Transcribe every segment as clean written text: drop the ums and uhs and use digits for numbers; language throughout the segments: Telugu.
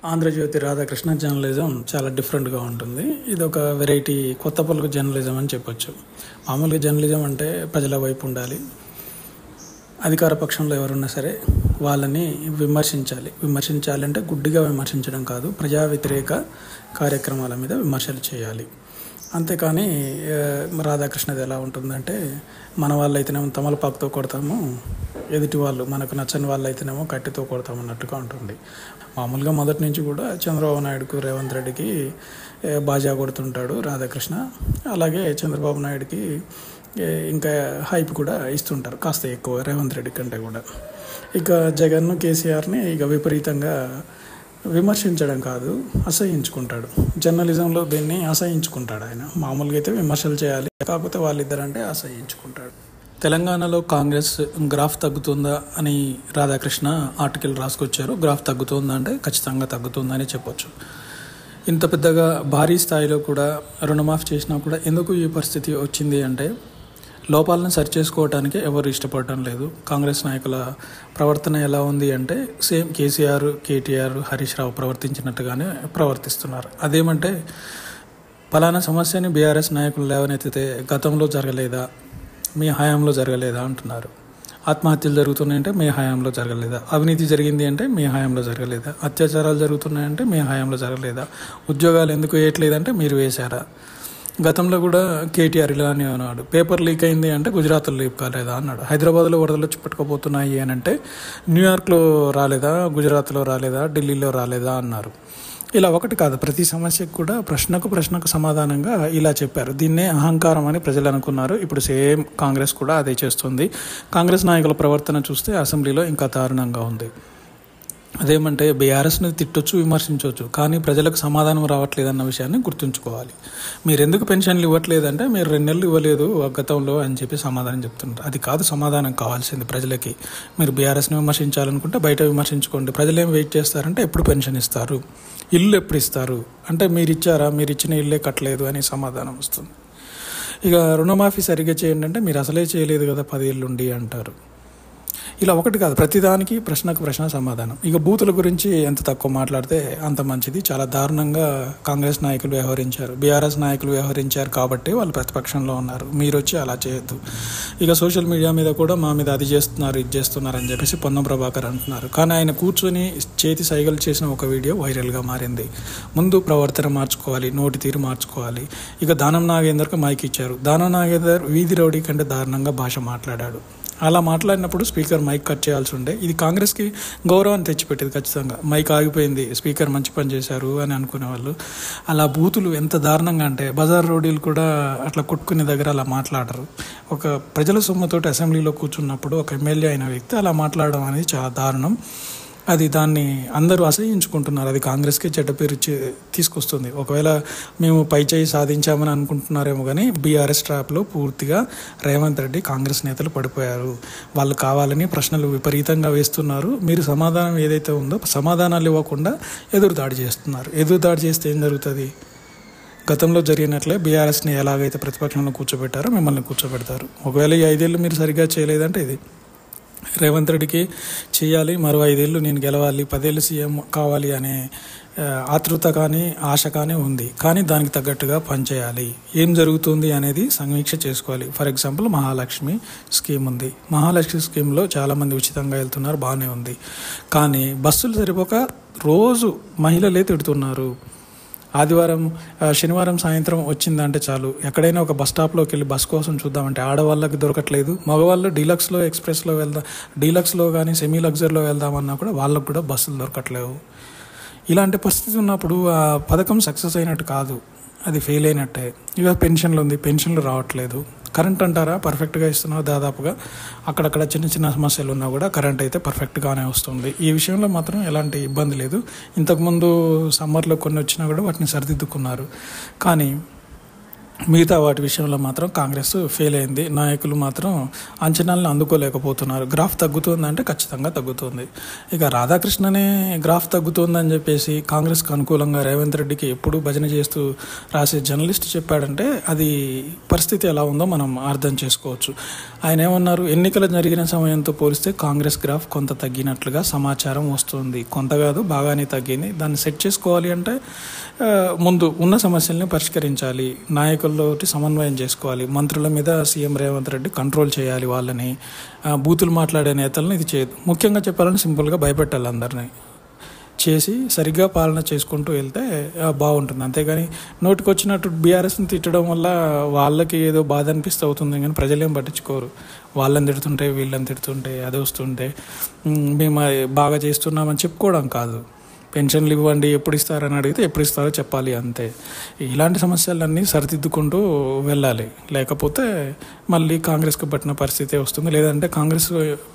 ఆంధ్రజ్యోతి రాధాకృష్ణ జర్నలిజం చాలా డిఫరెంట్గా ఉంటుంది. ఇది ఒక వెరైటీ కొత్త పలుకు జర్నలిజం అని చెప్పొచ్చు. మామూలుగా జర్నలిజం అంటే ప్రజల వైపు ఉండాలి, అధికార పక్షంలో ఎవరున్నా సరే వాళ్ళని విమర్శించాలి అంటే గుడ్డిగా విమర్శించడం కాదు, ప్రజా వ్యతిరేక కార్యక్రమాల మీద విమర్శలు చేయాలి. అంతేకాని రాధాకృష్ణది ఎలా ఉంటుందంటే, మన వాళ్ళు అయితేనేమో తమలపాకుతో కొడతాము, ఎదుటి వాళ్ళు మనకు నచ్చని వాళ్ళు అయితేనేమో కట్టితో కొడతాము అన్నట్టుగా ఉంటుంది. మామూలుగా మొదటి నుంచి కూడా చంద్రబాబు నాయుడుకు, రేవంత్ రెడ్డికి బాజా కొడుతుంటాడు రాధాకృష్ణ. అలాగే చంద్రబాబు నాయుడుకి ఇంకా హైప్ కూడా ఇస్తుంటారు, కాస్త ఎక్కువ రేవంత్ రెడ్డి కంటే కూడా. ఇక జగన్ను, కేసీఆర్ని ఇక విపరీతంగా విమర్శించడం కాదు, అసహించుకుంటాడు. జర్నలిజంలో దీన్ని అసహించుకుంటాడు ఆయన. మామూలుగా అయితే విమర్శలు చేయాలి, కాకపోతే వాళ్ళిద్దరంటే అసహించుకుంటాడు. తెలంగాణలో కాంగ్రెస్ గ్రాఫ్ తగ్గుతుందా అని రాధాకృష్ణ ఆర్టికల్ రాసుకొచ్చారు. గ్రాఫ్ తగ్గుతుందా అంటే ఖచ్చితంగా తగ్గుతుందని చెప్పొచ్చు. ఇంత పెద్దగా భారీ స్థాయిలో కూడా రుణమాఫీ చేసినా కూడా ఎందుకు ఈ పరిస్థితి వచ్చింది అంటే, లోపాలను సరిచేసుకోవడానికి ఎవరు ఇష్టపడటం లేదు. కాంగ్రెస్ నాయకుల ప్రవర్తన ఎలా ఉంది అంటే, సేమ్ కేసీఆర్, కేటీఆర్, హరీష్ రావు ప్రవర్తించినట్టుగానే ప్రవర్తిస్తున్నారు. అదేమంటే, పలానా సమస్యని బీఆర్ఎస్ నాయకులు లేవనెత్తితే గతంలో జరగలేదా, మీ హయాంలో జరగలేదా అంటున్నారు. ఆత్మహత్యలు జరుగుతున్నాయంటే మీ హయాంలో జరగలేదా, అవినీతి జరిగింది అంటే మీ హయాంలో జరగలేదా, అత్యాచారాలు జరుగుతున్నాయంటే మీ హయాంలో జరగలేదా, ఉద్యోగాలు ఎందుకు వేయట్లేదంటే మీరు వేశారా. గతంలో కూడా కేటీఆర్ ఇలానే అన్నాడు, పేపర్ లీక్ అయింది అంటే గుజరాత్లో లీక్ కాలేదా అన్నాడు. హైదరాబాద్లో వరదలు వచ్చి పట్టుకుపోతున్నాయి అని అంటే న్యూయార్క్లో రాలేదా, గుజరాత్లో రాలేదా, ఢిల్లీలో రాలేదా అన్నారు. ఇలా ఒకటి కాదు, ప్రతి సమస్యకు కూడా ప్రశ్నకు సమాధానంగా ఇలా చెప్పారు. దీన్నే అహంకారం అని ప్రజలు అనుకున్నారు. ఇప్పుడు సేమ్ కాంగ్రెస్ కూడా అదే చేస్తుంది. కాంగ్రెస్ నాయకుల ప్రవర్తన చూస్తే అసెంబ్లీలో ఇంకా దారుణంగా ఉంది. అదేమంటే, బీఆర్ఎస్ని తిట్టొచ్చు, విమర్శించవచ్చు, కానీ ప్రజలకు సమాధానం రావట్లేదన్న విషయాన్ని గుర్తుంచుకోవాలి. మీరు ఎందుకు పెన్షన్లు ఇవ్వట్లేదంటే, మీరు 2 నెలలు ఇవ్వలేదు గతంలో అని చెప్పి సమాధానం చెప్తున్నారు. అది కాదు సమాధానం కావాల్సింది ప్రజలకి. మీరు బీఆర్ఎస్ని విమర్శించాలనుకుంటే బయట విమర్శించుకోండి. ప్రజలు ఏం వెయిట్ చేస్తారంటే, ఎప్పుడు పెన్షన్ ఇస్తారు, ఇల్లు ఎప్పుడు ఇస్తారు అంటే, మీరు ఇచ్చారా, మీరు ఇచ్చిన ఇల్లే కట్టలేదు అని సమాధానం వస్తుంది. ఇక రుణమాఫీ సరిగ్గా చేయండి అంటే, మీరు అసలే చేయలేదు కదా 10 ఏళ్ళుండి అంటారు. ఇలా ఒకటి కాదు, ప్రతిదానికి ప్రశ్న సమాధానం. ఇక బూతుల గురించి ఎంత తక్కువ మాట్లాడితే అంత మంచిది. చాలా దారుణంగా కాంగ్రెస్ నాయకులు వ్యవహరించారు, బీఆర్ఎస్ నాయకులు వ్యవహరించారు కాబట్టి వాళ్ళు ప్రతిపక్షంలో ఉన్నారు. మీరు వచ్చి అలా చేయొద్దు. ఇక సోషల్ మీడియా మీద కూడా మా మీద అది చేస్తున్నారు, ఇది చేస్తున్నారు అని చెప్పేసి పొన్నం ప్రభాకర్ అంటున్నారు. కానీ ఆయన కూర్చొని చేతి సైగలు చేసిన ఒక వీడియో వైరల్గా మారింది. ముందు ప్రవర్తన మార్చుకోవాలి, నోటి తీరు మార్చుకోవాలి. ఇక దానం నాగేందర్కి మైక్ ఇచ్చారు. దానం నాగేందర్ వీధి రౌడీ కంటే దారుణంగా భాష మాట్లాడాడు. అలా మాట్లాడినప్పుడు స్పీకర్ మైక్ కట్ చేయాల్సి ఉండే. ఇది కాంగ్రెస్కి గౌరవాన్ని తెచ్చిపెట్టేది. ఖచ్చితంగా మైక్ ఆగిపోయింది, స్పీకర్ మంచి పని చేశారు అని అనుకునేవాళ్ళు. అలా బూతులు ఎంత దారుణంగా అంటే, బజార్ రోడ్లు కూడా అట్లా కొట్టుకునే దగ్గర అలా మాట్లాడరు. ఒక ప్రజల సొమ్ముతోటి అసెంబ్లీలో కూర్చున్నప్పుడు ఒక ఎమ్మెల్యే అయిన వ్యక్తి అలా మాట్లాడడం అనేది చాలా దారుణం. దాన్ని అందరూ అసహించుకుంటున్నారు. అది కాంగ్రెస్కి చెడ్డ పేరు తీసుకొస్తుంది. ఒకవేళ మేము పై చేయి సాధించామని అనుకుంటున్నారేమో, కానీ బీఆర్ఎస్ ట్రాప్లో పూర్తిగా రేవంత్ రెడ్డి, కాంగ్రెస్ నేతలు పడిపోయారు. వాళ్ళు కావాలని ప్రశ్నలు విపరీతంగా వేస్తున్నారు. మీరు సమాధానం ఏదైతే ఉందో సమాధానాలు ఇవ్వకుండా ఎదురుదాడి చేస్తున్నారు. ఎదురుదాడి చేస్తే ఏం జరుగుతుంది? గతంలో జరిగినట్లే బీఆర్ఎస్ని ఎలాగైతే ప్రతిపక్షంలో కూర్చోబెట్టారో మిమ్మల్ని కూర్చోబెడతారు. ఒకవేళ ఈ 5 ఏళ్ళు మీరు సరిగ్గా చేయలేదంటే, ఇది రేవంత్ రెడ్డికి చేయాలి, మరో 5 ఏళ్ళు నేను గెలవాలి, 10 ఏళ్ళు సీఎం కావాలి అనే ఆతృత కానీ ఆశ కానీ ఉంది. కానీ దానికి తగ్గట్టుగా పనిచేయాలి. ఏం జరుగుతుంది అనేది సమీక్ష చేసుకోవాలి. ఫర్ ఎగ్జాంపుల్, మహాలక్ష్మి స్కీమ్ ఉంది. మహాలక్ష్మి స్కీమ్లో చాలామంది ఉచితంగా వెళ్తున్నారు, బాగానే ఉంది. కానీ బస్సులు సరిపోక రోజు మహిళలే తిడుతున్నారు. ఆదివారం, శనివారం సాయంత్రం వచ్చిందంటే చాలు, ఎక్కడైనా ఒక బస్ స్టాప్లోకి వెళ్ళి బస్ కోసం చూద్దామంటే ఆడవాళ్ళకి దొరకట్లేదు. మగవాళ్ళు డీలక్స్లో, ఎక్స్ప్రెస్లో వెళ్దాం, డీలక్స్లో కానీ సెమీ లగ్జరీలో వెళ్దామన్నా కూడా వాళ్ళకు కూడా బస్సులు దొరకట్లేవు. ఇలాంటి పరిస్థితి ఉన్నప్పుడు ఆ పథకం సక్సెస్ అయినట్టు కాదు, అది ఫెయిల్ అయినట్టే. ఇక పెన్షన్లు ఉంది, పెన్షన్లు రావట్లేదు. కరెంట్ అంటారా, పర్ఫెక్ట్గా ఇస్తున్నారు దాదాపుగా. అక్కడక్కడ చిన్న సమస్యలు ఉన్నా కూడా కరెంట్ అయితే పర్ఫెక్ట్గానే వస్తుంది. ఈ విషయంలో మాత్రం ఎలాంటి ఇబ్బంది లేదు. ఇంతకుముందు సమ్మర్లో కొన్ని వచ్చినా కూడా వాటిని సరిదిద్దుకున్నారు. కానీ మిగతా వాటి విషయంలో మాత్రం కాంగ్రెస్ ఫెయిల్ అయింది. నాయకులు మాత్రం అంచనాలను అందుకోలేకపోతున్నారు. గ్రాఫ్ తగ్గుతుందంటే ఖచ్చితంగా తగ్గుతుంది. ఇక రాధాకృష్ణనే గ్రాఫ్ తగ్గుతుందని చెప్పేసి కాంగ్రెస్కి అనుకూలంగా రేవంత్ రెడ్డికి ఎప్పుడు భజన చేస్తూ రాసే జర్నలిస్ట్ చెప్పాడంటే అది పరిస్థితి ఎలా ఉందో మనం అర్థం చేసుకోవచ్చు. ఆయన ఏమన్నారు, ఎన్నికలు జరిగిన సమయంతో పోలిస్తే కాంగ్రెస్ గ్రాఫ్ కొంత తగ్గినట్లుగా సమాచారం వస్తుంది. కొంత కాదు, బాగానే తగ్గింది. దాన్ని సెట్ చేసుకోవాలి అంటే ముందు ఉన్న సమస్యల్ని పరిష్కరించాలి, నాయకులతోటి సమన్వయం చేసుకోవాలి, మంత్రుల మీద సీఎం రేవంత్ రెడ్డి కంట్రోల్ చేయాలి, వాళ్ళని బూతులు మాట్లాడే నేతలను ఇది చేయదు. ముఖ్యంగా చెప్పాలని సింపుల్గా భయపెట్టాలి, అందరినీ చేసి సరిగ్గా పాలన చేసుకుంటూ వెళ్తే బాగుంటుంది. అంతేగాని నోటికి వచ్చినట్టు బీఆర్ఎస్ని తిట్టడం వల్ల వాళ్ళకి ఏదో బాధ అనిపిస్తే అవుతుంది, కానీ ప్రజలేం పట్టించుకోరు. వాళ్ళని తిడుతుంటే వీళ్ళని తిడుతుంటే అది వస్తుంటే మేము బాగా చేస్తున్నామని చెప్పుకోవడం కాదు. పెన్షన్లు ఇవ్వండి, ఎప్పుడు ఇస్తారని అడిగితే ఎప్పుడు ఇస్తారో చెప్పాలి, అంతే. ఇలాంటి సమస్యలన్నీ సరిదిద్దుకుంటూ వెళ్ళాలి. లేకపోతే మళ్ళీ కాంగ్రెస్కి పట్టిన పరిస్థితే వస్తుంది. లేదంటే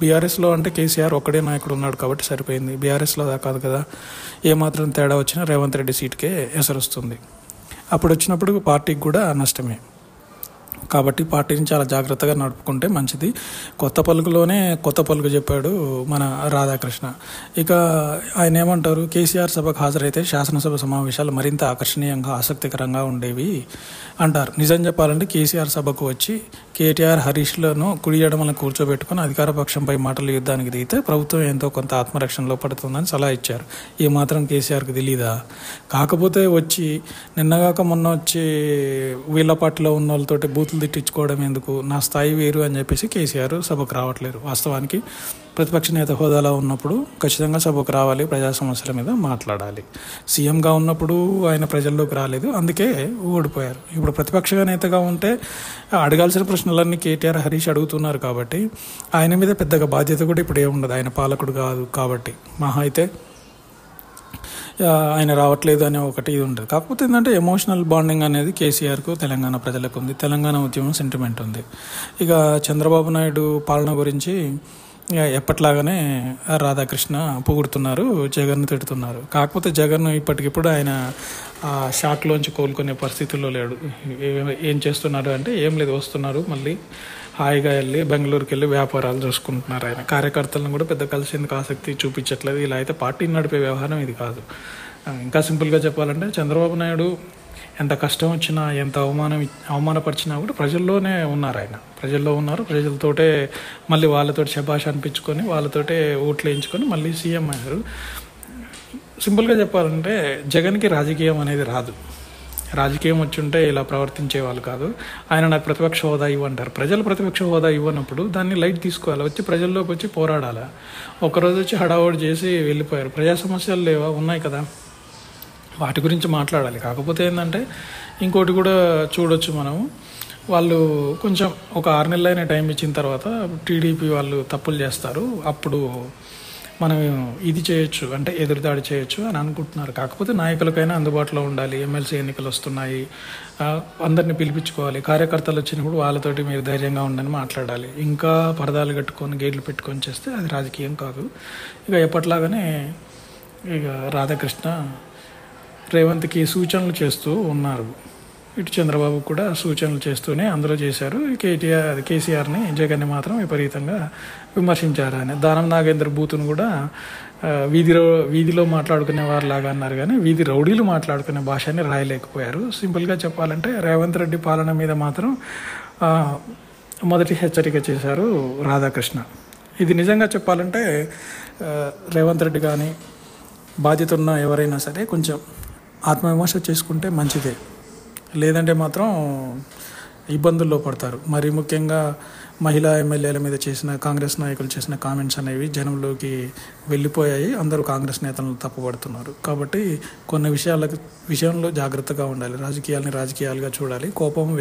బీఆర్ఎస్లో అంటే కేసీఆర్ ఒక్కడే నాయకుడు ఉన్నాడు కాబట్టి సరిపోయింది. బీఆర్ఎస్లో అదా కాదు కదా, ఏమాత్రం తేడా వచ్చినా రేవంత్ రెడ్డి సీట్కే ఎసరు వస్తుంది. అప్పుడు వచ్చినప్పుడు పార్టీకి కూడా నష్టమే. కాబట్టి పార్టీని చాలా జాగ్రత్తగా నడుపుకుంటే మంచిది. కొత్త పలుకు చెప్పాడు మన రాధాకృష్ణ. ఇక ఆయన ఏమంటారు, కేసీఆర్ సభకు హాజరైతే శాసనసభ సమావేశాలు మరింత ఆకర్షణీయంగా ఆసక్తికరంగా ఉండేవి అంటారు. నిజం చెప్పాలంటే కేసీఆర్ సభకు వచ్చి కేటీఆర్ హరీష్లను కుడి ఎడమలను కూర్చోబెట్టుకుని అధికార పక్షంపై మాటల యుద్ధానికి దిగితే ప్రభుత్వం ఎంతో కొంత ఆత్మరక్షణలో పడుతుందని సలహా ఇచ్చారు. ఈ మాత్రం కేసీఆర్కి తెలీదా? కాకపోతే వచ్చి నిన్నగాక మొన్న వచ్చి వీళ్ళ పార్టీలో ఉన్న వాళ్ళతోటి బూతులు తిట్టించుకోవడం ఎందుకు, నా స్థాయి వేరు అని చెప్పేసి కేసీఆర్ సభకు రావట్లేరు. వాస్తవానికి ప్రతిపక్ష నేత హోదాలో ఉన్నప్పుడు ఖచ్చితంగా సభకు రావాలి, ప్రజా సమస్యల మీద మాట్లాడాలి. సీఎంగా ఉన్నప్పుడు ఆయన ప్రజల్లోకి రాలేదు, అందుకే ఓడిపోయారు. ఇప్పుడు ప్రతిపక్ష నేతగా ఉంటే అడగాల్సిన ప్రశ్నలన్నీ కేటీఆర్ హరీష్ అడుగుతున్నారు కాబట్టి ఆయన మీద పెద్దగా బాధ్యత కూడా ఇప్పుడు ఏముండదు. ఆయన పాలకుడు కాదు కాబట్టి మహా అయితే ఆయన రావట్లేదు అనే ఒకటి ఇది ఉంటుంది. కాకపోతే ఏంటంటే ఎమోషనల్ బాండింగ్ అనేది కేసీఆర్కు తెలంగాణ ప్రజలకు ఉంది, తెలంగాణ ఉద్యమం సెంటిమెంట్ ఉంది. ఇక చంద్రబాబు నాయుడు పాలన గురించి ఎప్పట్లాగానే రాధాకృష్ణ పొగుడుతున్నారు, జగన్ తిడుతున్నారు. కాకపోతే జగన్ ఇప్పటికిప్పుడు ఆయన షాక్లోంచి కోలుకునే పరిస్థితుల్లో లేడు. ఏం చేస్తున్నారు అంటే ఏం లేదు, వస్తున్నారు మళ్ళీ హాయిగా వెళ్ళి బెంగళూరుకి వెళ్ళి వ్యాపారాలు చూసుకుంటున్నారు. ఆయన కార్యకర్తలను కూడా పెద్ద కలిసేందుకు ఆసక్తి చూపించట్లేదు. ఇలా అయితే పార్టీని నడిపే వ్యవహారం ఇది కాదు. ఇంకా సింపుల్గా చెప్పాలంటే చంద్రబాబు నాయుడు ఎంత కష్టం వచ్చినా, ఎంత అవమానపరిచినా కూడా ప్రజల్లోనే ఉన్నారు. ఆయన ప్రజల్లో ఉన్నారు, ప్రజలతోటే మళ్ళీ వాళ్ళతో శభాష్ అనిపించుకొని వాళ్ళతోటే ఓట్లు వేయించుకొని మళ్ళీ సీఎం అయ్యారు. సింపుల్గా చెప్పాలంటే జగన్కి రాజకీయం అనేది రాదు. రాజకీయం వచ్చుంటే ఇలా ప్రవర్తించే వాళ్ళు కాదు. ఆయన నాకు ప్రతిపక్ష హోదా ఇవ్వంటారు. ప్రజలు ప్రతిపక్ష హోదా ఇవ్వనప్పుడు దాన్ని లైట్ తీసుకోవాలి, వచ్చి ప్రజల్లోకి వచ్చి పోరాడాలి. ఒకరోజు వచ్చి హడావుడి చేసి వెళ్ళిపోయారు. ప్రజా సమస్యలు లేవా, ఉన్నాయి కదా, వాటి గురించి మాట్లాడాలి. కాకపోతే ఏంటంటే ఇంకోటి కూడా చూడొచ్చు మనం, వాళ్ళు కొంచెం ఒక 6 నెలలైన టైం ఇచ్చిన తర్వాత టీడీపీ వాళ్ళు తప్పులు చేస్తారు, అప్పుడు మనం ఇది చేయొచ్చు అంటే ఎదురుదాడి చేయొచ్చు అని అనుకుంటున్నారు. కాకపోతే నాయకులకైనా అందుబాటులో ఉండాలి. ఎమ్మెల్సీ ఎన్నికలు వస్తున్నాయి, అందరినీ పిలిపించుకోవాలి. కార్యకర్తలు వచ్చినప్పుడు వాళ్ళతోటి మీరు ధైర్యంగా ఉండని మాట్లాడాలి. ఇంకా పరదాలు కట్టుకొని గేట్లు పెట్టుకొని చేస్తే అది రాజకీయం కాదు. ఇక ఎప్పట్లాగానే ఇక రాధాకృష్ణ రేవంత్కి సూచనలు చేస్తూ ఉన్నారు. ఇటు చంద్రబాబు కూడా సూచనలు చేస్తూనే అందరూ చేశారు. కేసీఆర్ని జగన్ని మాత్రం విపరీతంగా విమర్శించారు. ఆయన దానం నాగేంద్ర బూతును కూడా వీధిలో మాట్లాడుకునే వారిలాగా అన్నారు, కానీ వీధి రౌడీలు మాట్లాడుకునే భాషని రాయలేకపోయారు. సింపుల్గా చెప్పాలంటే రేవంత్ రెడ్డి పాలన మీద మాత్రం మొదటి హెచ్చరిక చేశారు రాధాకృష్ణ. ఇది నిజంగా చెప్పాలంటే రేవంత్ రెడ్డి కానీ బాధ్యత ఉన్న ఎవరైనా సరే కొంచెం ఆత్మవిమర్శ చేసుకుంటే మంచిదే. లేదంటే మాత్రం ఇబ్బందుల్లో పడతారు. మరి ముఖ్యంగా మహిళా ఎమ్మెల్యేల మీద కాంగ్రెస్ నాయకులు చేసిన కామెంట్స్ అనేవి జనంలోకి వెళ్ళిపోయాయి. అందరూ కాంగ్రెస్ నేతలను తప్పుపడుతున్నారు. కాబట్టి కొన్ని విషయంలో జాగ్రత్తగా ఉండాలి. రాజకీయాలుగా చూడాలి.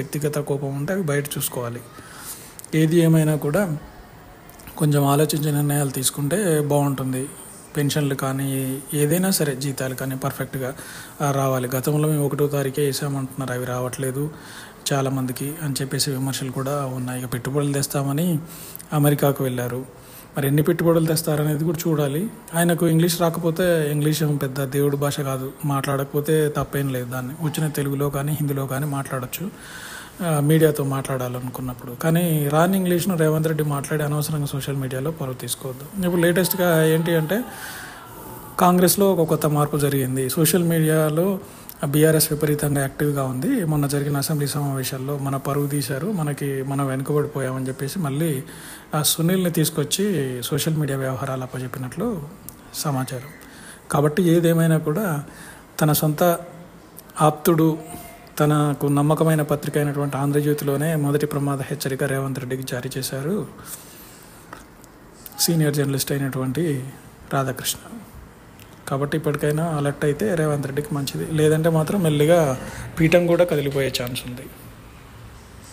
వ్యక్తిగత కోపం ఉంటే అవి బయట చూసుకోవాలి. ఏది ఏమైనా కూడా కొంచెం ఆలోచించి నిర్ణయాలు తీసుకుంటే బాగుంటుంది. పెన్షన్లు కానీ ఏదైనా సరే, జీతాలు కానీ పర్ఫెక్ట్గా రావాలి. గతంలో మేము 1వ తారీఖే వేసామంటున్నారు, అవి రావట్లేదు చాలామందికి అని చెప్పేసి విమర్శలు కూడా ఉన్నాయి. ఇక పెట్టుబడులు తెస్తామని అమెరికాకు వెళ్ళారు. మరి ఎన్ని పెట్టుబడులు తెస్తారనేది కూడా చూడాలి. ఆయనకు ఇంగ్లీష్ రాకపోతే, ఇంగ్లీష్ పెద్ద దేవుడి భాష కాదు, మాట్లాడకపోతే తప్పేం లేదు. దాన్ని వచ్చిన తెలుగులో కానీ హిందీలో కానీ మాట్లాడచ్చు. మీడియాతో మాట్లాడాలనుకున్నప్పుడు. కానీ రాని ఇంగ్లీష్ను రేవంత్ రెడ్డి మాట్లాడి అనవసరంగా సోషల్ మీడియాలో పరువు తీసుకోవద్దు. ఇప్పుడు లేటెస్ట్గా ఏంటి అంటే కాంగ్రెస్లో ఒక కొత్త మార్పు జరిగింది. సోషల్ మీడియాలో బీఆర్ఎస్ విపరీతంగా యాక్టివ్గా ఉంది. మొన్న జరిగిన అసెంబ్లీ సమావేశాల్లో మన పరువు తీశారు, మనం వెనుకబడిపోయామని చెప్పేసి మళ్ళీ ఆ సునీల్ని తీసుకొచ్చి సోషల్ మీడియా వ్యవహారాలు అప్పచెప్పినట్లు సమాచారం. కాబట్టి ఏదేమైనా కూడా తన సొంత ఆప్తుడు, తనకు నమ్మకమైన పత్రిక అయినటువంటి ఆంధ్రజ్యోతిలోనే మొదటి ప్రమాద హెచ్చరిక రేవంత్ రెడ్డికి జారీ చేశారు సీనియర్ జర్నలిస్ట్ అయినటువంటి రాధాకృష్ణ. కాబట్టి ఇప్పటికైనా అలర్ట్ అయితే రేవంత్ రెడ్డికి మంచిది, లేదంటే మాత్రం మెల్లిగా పీఠం కూడా కదిలిపోయే ఛాన్స్ ఉంది.